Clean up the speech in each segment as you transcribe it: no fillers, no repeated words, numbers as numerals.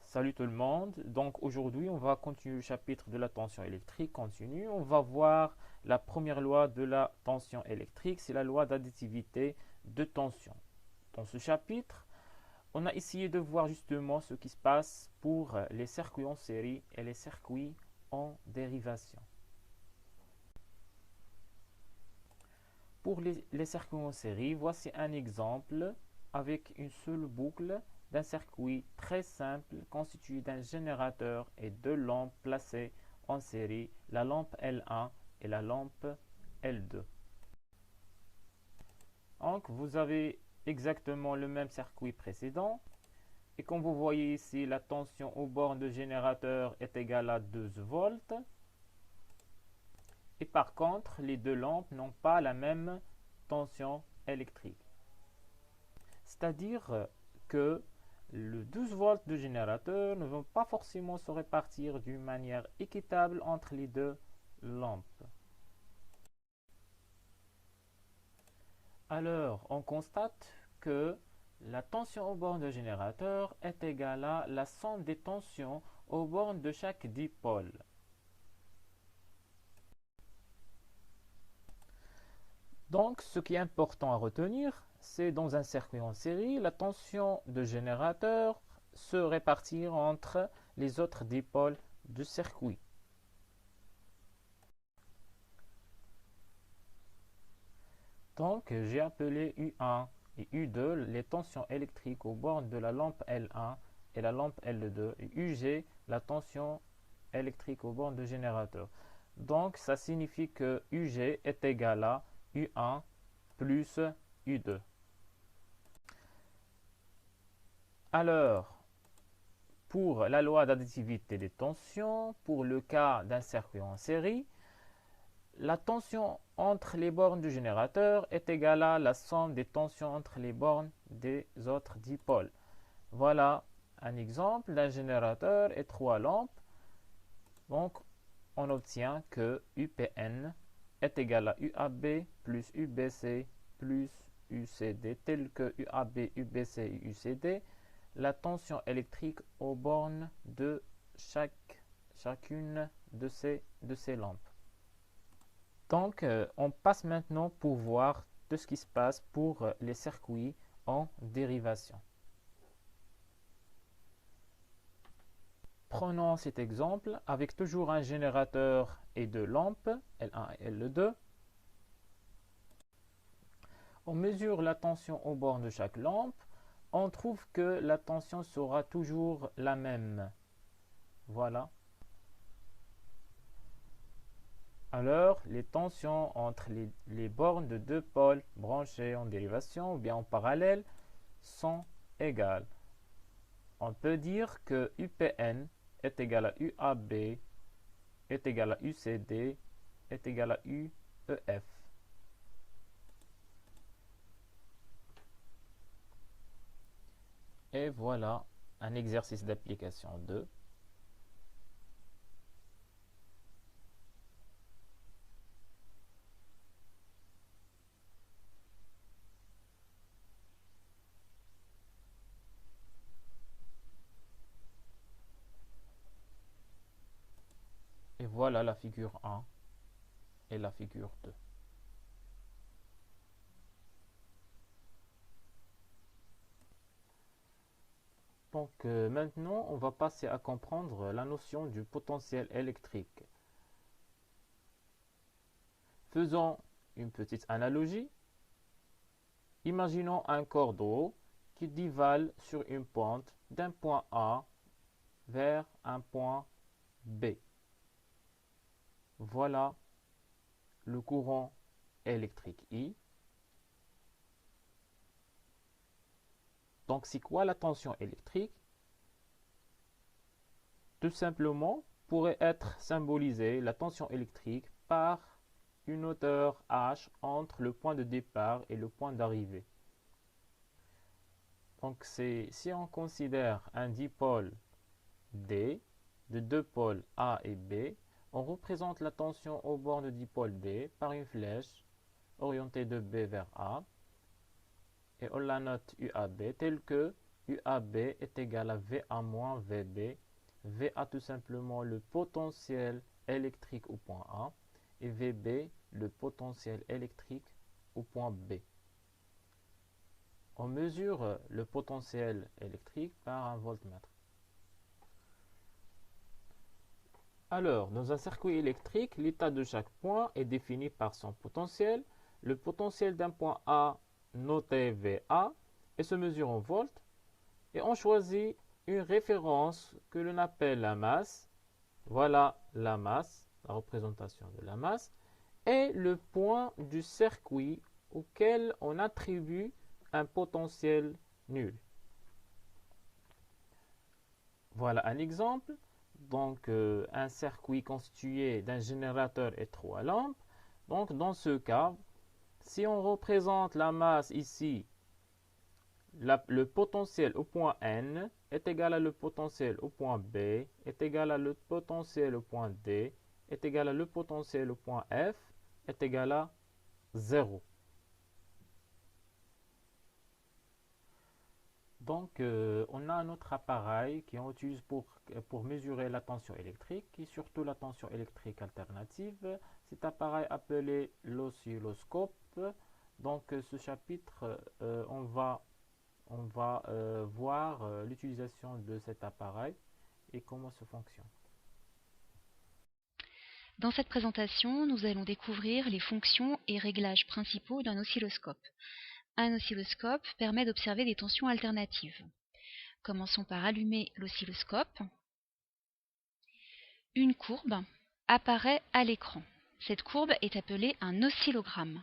Salut tout le monde. Donc aujourd'hui, on va continuer le chapitre de la tension électrique continue. On va voir la première loi de la tension électrique, c'est la loi d'additivité de tension. Dans ce chapitre, on a essayé de voir justement ce qui se passe pour les circuits en série et les circuits en dérivation. Pour les circuits en série, voici un exemple avec une seule boucle d'un circuit très simple constitué d'un générateur et deux lampes placées en série, la lampe L1 et la lampe L2. Donc vous avez exactement le même circuit précédent et comme vous voyez ici, la tension aux bornes de générateur est égale à 12 volts. Et par contre, les deux lampes n'ont pas la même tension électrique. C'est-à-dire que le 12 volts de générateur ne vont pas forcément se répartir d'une manière équitable entre les deux lampes. Alors, on constate que la tension aux bornes de générateur est égale à la somme des tensions aux bornes de chaque dipôle. Donc, ce qui est important à retenir, c'est dans un circuit en série, la tension de générateur se répartit entre les autres dipôles du circuit. Donc, j'ai appelé U1 et U2 les tensions électriques aux bornes de la lampe L1 et la lampe L2 et UG la tension électrique aux bornes de générateur. Donc, ça signifie que UG est égal à U1 plus U2. Alors, pour la loi d'additivité des tensions, pour le cas d'un circuit en série, la tension entre les bornes du générateur est égale à la somme des tensions entre les bornes des autres dipôles. Voilà un exemple d'un générateur et trois lampes. Donc, on obtient que UPN est égal à UAB plus UBC plus UCD, tel que UAB, UBC et UCD, la tension électrique aux bornes de chacune de ces lampes. Donc, on passe maintenant pour voir de ce qui se passe pour les circuits en dérivation. Prenons cet exemple avec toujours un générateur et deux lampes, L1 et L2. On mesure la tension aux bornes de chaque lampe. On trouve que la tension sera toujours la même. Voilà. Alors, les tensions entre les bornes de deux pôles branchés en dérivation ou bien en parallèle sont égales. On peut dire que UPN est égal à UAB, est égal à UCD, est égal à UEF. Et voilà un exercice d'application 2. Et voilà la figure 1 et la figure 2. Donc maintenant, on va passer à comprendre la notion du potentiel électrique. Faisons une petite analogie. Imaginons un corps d'eau qui divale sur une pente d'un point A vers un point B. Voilà le courant électrique I. Donc, c'est quoi la tension électrique? Tout simplement, pourrait être symbolisée la tension électrique par une hauteur h entre le point de départ et le point d'arrivée. Donc, si on considère un dipôle D de deux pôles A et B, on représente la tension au bord de dipôle D par une flèche orientée de B vers A et on la note UAB telle que UAB est égal à VA moins VB. VA tout simplement le potentiel électrique au point A et VB le potentiel électrique au point B. On mesure le potentiel électrique par un voltmètre. Alors, dans un circuit électrique, l'état de chaque point est défini par son potentiel. Le potentiel d'un point A noté VA et se mesure en volts. Et on choisit une référence que l'on appelle la masse. Voilà la masse, la représentation de la masse. Et le point du circuit auquel on attribue un potentiel nul. Voilà un exemple. Donc, un circuit constitué d'un générateur et 3 lampes. Donc, dans ce cas, si on représente la masse ici, le potentiel au point N est égal à le potentiel au point B, est égal à le potentiel au point D, est égal à le potentiel au point F, est égal à 0. Donc, on a un autre appareil qu'on utilise pour mesurer la tension électrique et surtout la tension électrique alternative. Cet appareil appelé l'oscilloscope. Donc, ce chapitre, on va voir l'utilisation de cet appareil et comment ça fonctionne. Dans cette présentation, nous allons découvrir les fonctions et réglages principaux d'un oscilloscope. Un oscilloscope permet d'observer des tensions alternatives. Commençons par allumer l'oscilloscope. Une courbe apparaît à l'écran. Cette courbe est appelée un oscillogramme.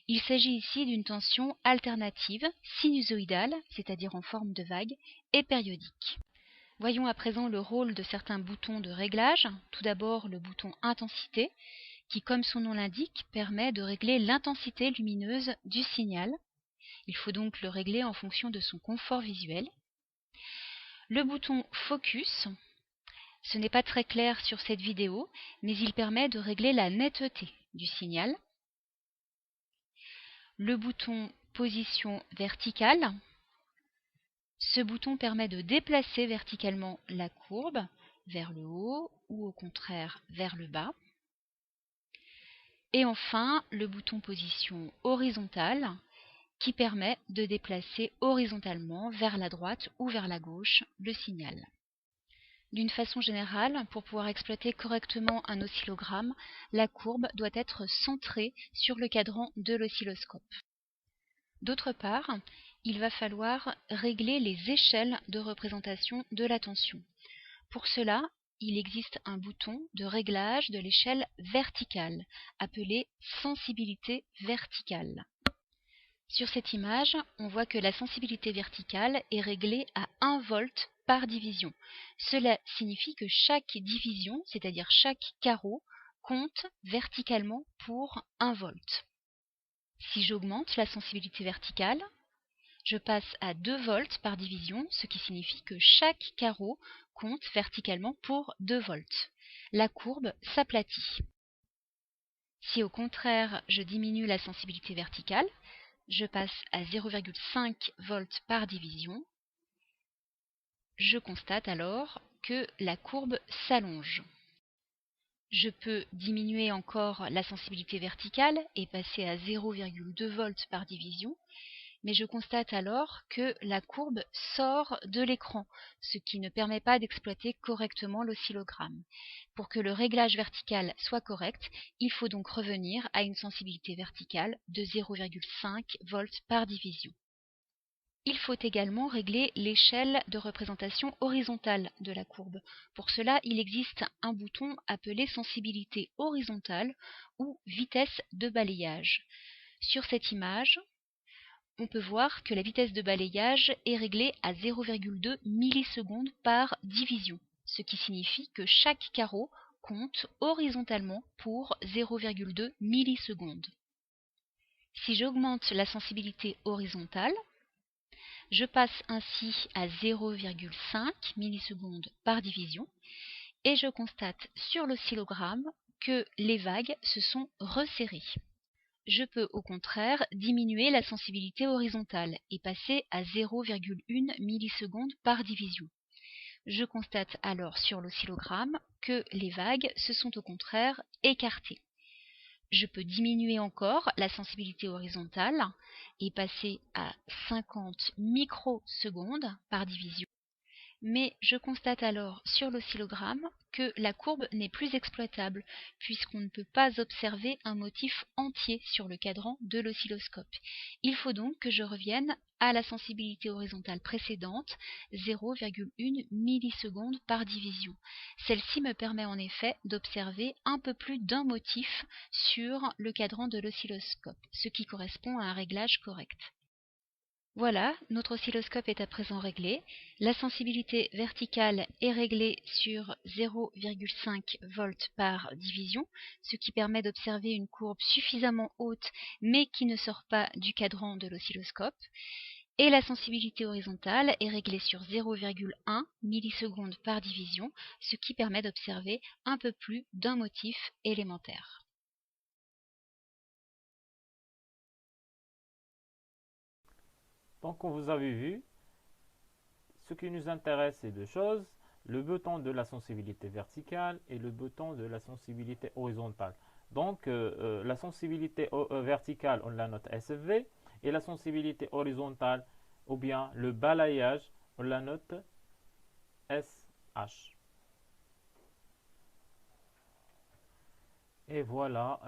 Il s'agit ici d'une tension alternative, sinusoïdale, c'est-à-dire en forme de vague, et périodique. Voyons à présent le rôle de certains boutons de réglage. Tout d'abord le bouton intensité, qui comme son nom l'indique, permet de régler l'intensité lumineuse du signal. Il faut donc le régler en fonction de son confort visuel. Le bouton focus, ce n'est pas très clair sur cette vidéo, mais il permet de régler la netteté du signal. Le bouton position verticale, ce bouton permet de déplacer verticalement la courbe vers le haut ou au contraire vers le bas. Et enfin, le bouton position horizontale qui permet de déplacer horizontalement vers la droite ou vers la gauche le signal. D'une façon générale, pour pouvoir exploiter correctement un oscillogramme, la courbe doit être centrée sur le cadran de l'oscilloscope. D'autre part, il va falloir régler les échelles de représentation de la tension. Pour cela, il existe un bouton de réglage de l'échelle verticale, appelé sensibilité verticale. Sur cette image, on voit que la sensibilité verticale est réglée à 1 volt par division. Cela signifie que chaque division, c'est-à-dire chaque carreau, compte verticalement pour 1 volt. Si j'augmente la sensibilité verticale, je passe à 2 volts par division, ce qui signifie que chaque carreau compte verticalement pour 2 volts. La courbe s'aplatit. Si au contraire je diminue la sensibilité verticale, je passe à 0,5 volts par division. Je constate alors que la courbe s'allonge. Je peux diminuer encore la sensibilité verticale et passer à 0,2 volts par division, mais je constate alors que la courbe sort de l'écran, ce qui ne permet pas d'exploiter correctement l'oscillogramme. Pour que le réglage vertical soit correct, il faut donc revenir à une sensibilité verticale de 0,5 volts par division. Il faut également régler l'échelle de représentation horizontale de la courbe. Pour cela, il existe un bouton appelé sensibilité horizontale ou vitesse de balayage. Sur cette image, on peut voir que la vitesse de balayage est réglée à 0,2 millisecondes par division, ce qui signifie que chaque carreau compte horizontalement pour 0,2 millisecondes. Si j'augmente la sensibilité horizontale, je passe ainsi à 0,5 millisecondes par division et je constate sur l'oscillogramme que les vagues se sont resserrées. Je peux au contraire diminuer la sensibilité horizontale et passer à 0,1 milliseconde par division. Je constate alors sur l'oscillogramme que les vagues se sont au contraire écartées. Je peux diminuer encore la sensibilité horizontale et passer à 50 microsecondes par division. Mais je constate alors sur l'oscillogramme que la courbe n'est plus exploitable puisqu'on ne peut pas observer un motif entier sur le cadran de l'oscilloscope. Il faut donc que je revienne à la sensibilité horizontale précédente, 0,1 milliseconde par division. Celle-ci me permet en effet d'observer un peu plus d'un motif sur le cadran de l'oscilloscope, ce qui correspond à un réglage correct. Voilà, notre oscilloscope est à présent réglé. La sensibilité verticale est réglée sur 0,5 volts par division, ce qui permet d'observer une courbe suffisamment haute mais qui ne sort pas du cadran de l'oscilloscope. Et la sensibilité horizontale est réglée sur 0,1 millisecondes par division, ce qui permet d'observer un peu plus d'un motif élémentaire. Donc, comme vous avez vu, ce qui nous intéresse, c'est deux choses, le bouton de la sensibilité verticale et le bouton de la sensibilité horizontale. Donc, la sensibilité verticale, on la note SV, et la sensibilité horizontale, ou bien le balayage, on la note SH. Et voilà,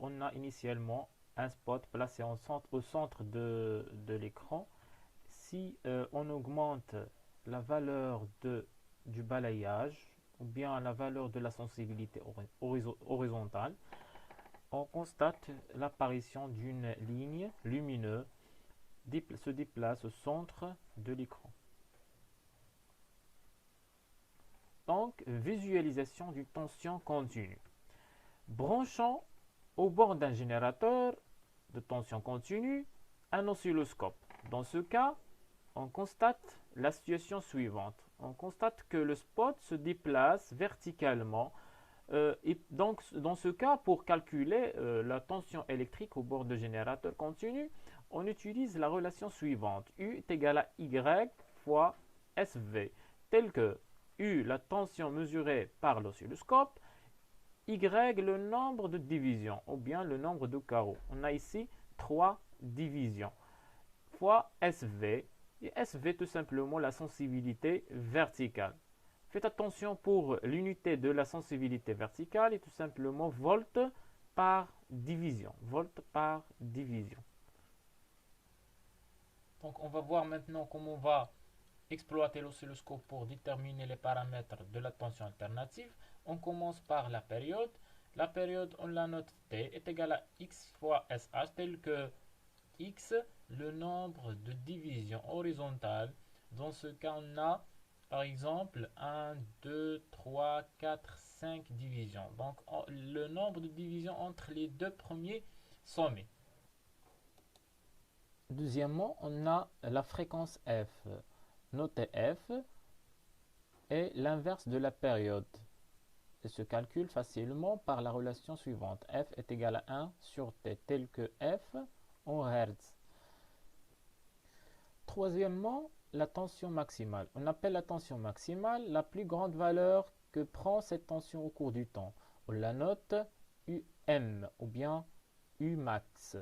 on a initialement un spot placé au centre de l'écran. Si on augmente la valeur du balayage ou bien la valeur de la sensibilité horizontale, on constate l'apparition d'une ligne lumineuse se déplace au centre de l'écran. Donc, visualisation d'une tension continue. Branchons au bord d'un générateur de tension continue un oscilloscope. Dans ce cas, on constate la situation suivante. On constate que le spot se déplace verticalement. Et donc, dans ce cas, pour calculer la tension électrique au bord de générateur continu, on utilise la relation suivante. U est égal à Y fois SV, tel que U, la tension mesurée par l'oscilloscope, Y, le nombre de divisions, ou bien le nombre de carreaux. On a ici 3 divisions, fois SV, et SV tout simplement la sensibilité verticale. Faites attention pour l'unité de la sensibilité verticale est tout simplement volt par division. Volt par division. Donc on va voir maintenant comment on va exploiter l'oscilloscope pour déterminer les paramètres de la tension alternative. On commence par la période. La période, on la note T est égale à X fois SH, tel que X, le nombre de divisions horizontales. Dans ce cas, on a par exemple 1, 2, 3, 4, 5 divisions. Donc le nombre de divisions entre les deux premiers sommets. Deuxièmement, on a la fréquence F. Notez F est l'inverse de la période et se calcule facilement par la relation suivante. F est égal à 1 sur T, tel que F en Hertz. Troisièmement, la tension maximale. On appelle la tension maximale la plus grande valeur que prend cette tension au cours du temps. On la note UM ou bien Umax.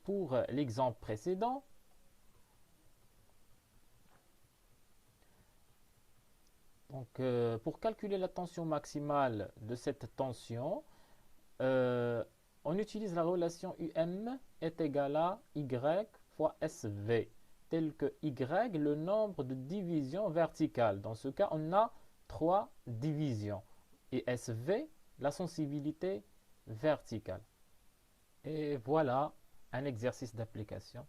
Pour l'exemple précédent, donc, pour calculer la tension maximale de cette tension, on utilise la relation UM est égal à Y fois SV, tel que Y, le nombre de divisions verticales. Dans ce cas, on a 3 divisions. Et SV, la sensibilité verticale. Et voilà un exercice d'application.